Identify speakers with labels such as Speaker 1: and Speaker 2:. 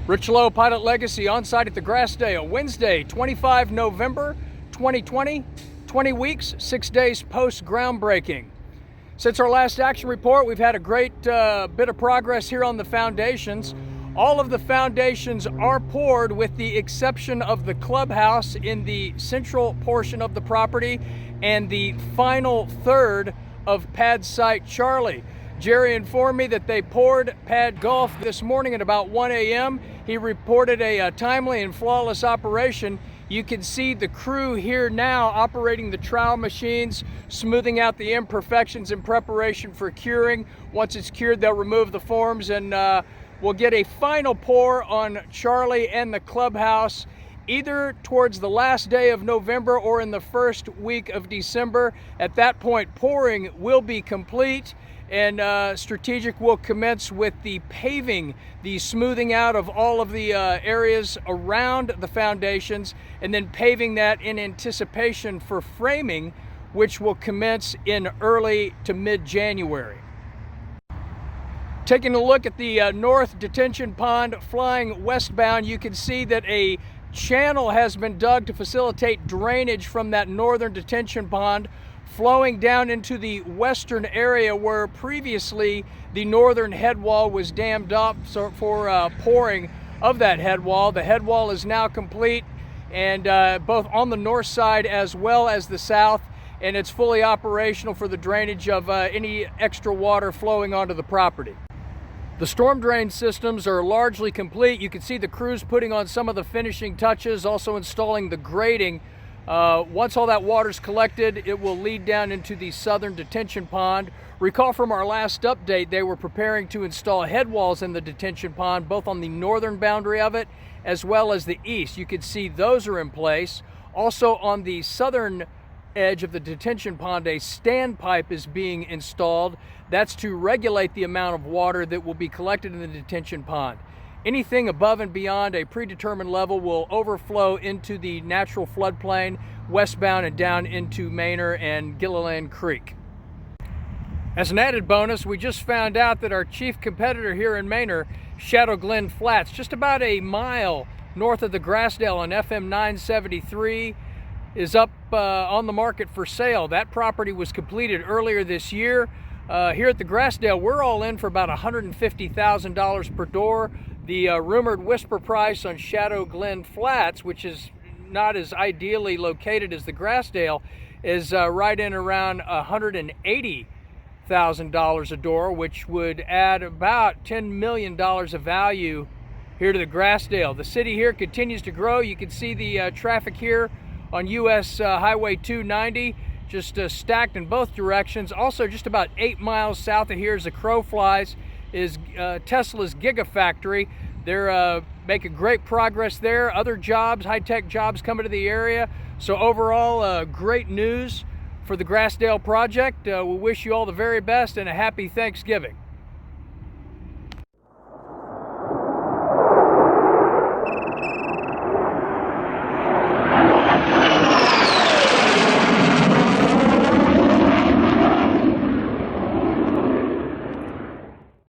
Speaker 1: Rich Lowe, Pilot Legacy, on site at the Grassdale, Wednesday, 25 November 2020, 20 weeks, 6 days post groundbreaking. Since our last action report, we've had a great bit of progress here on the foundations. All of the foundations are poured with the exception of the clubhouse in the central portion of the property and the final third of pad site Charlie. Jerry informed me that they poured pad golf this morning at about 1 a.m. He reported a timely and flawless operation. You can see the crew here now operating the trowel machines, smoothing out the imperfections in preparation for curing. Once it's cured, they'll remove the forms and we'll get a final pour on Charlie and the clubhouse either towards the last day of November or in the first week of December. At that point, pouring will be complete, and Strategic will commence with the paving, the smoothing out of all of the areas around the foundations, and then paving that in anticipation for framing, which will commence in early to mid-January. Taking a look at the north detention pond flying westbound, you can see that a channel has been dug to facilitate drainage from that northern detention pond flowing down into the western area where previously the northern head wall was dammed up for pouring of that head wall. The head wall is now complete, and both on the north side as well as the south, and it's fully operational for the drainage of any extra water flowing onto the property. The storm drain systems are largely complete. You can see the crews putting on some of the finishing touches, also installing the grading. Once all that water's collected, it will lead down into the southern detention pond. Recall from our last update, they were preparing to install head walls in the detention pond, both on the northern boundary of it as well as the east. You can see those are in place. Also on the southern edge of the detention pond, a standpipe is being installed. That's to regulate the amount of water that will be collected in the detention pond. Anything above and beyond a predetermined level will overflow into the natural floodplain westbound and down into Manor and Gilliland Creek. As an added bonus, we just found out that our chief competitor here in Manor, Shadow Glen Flats, just about a mile north of the Grassdale on FM 973, is up on the market for sale. That property was completed earlier this year. Here at the Grassdale, we're all in for about $150,000 per door. The rumored whisper price on Shadow Glen Flats, which is not as ideally located as the Grassdale, is right in around $180,000 a door, which would add about $10 million of value here to the Grassdale. The city here continues to grow. You can see the traffic here on US Highway 290, just stacked in both directions. Also, just about 8 miles south of here as the crow flies is Tesla's Gigafactory. They're making great progress there. Other jobs, high-tech jobs coming to the area. So overall, great news for the Grassdale project. We wish you all the very best and a happy Thanksgiving.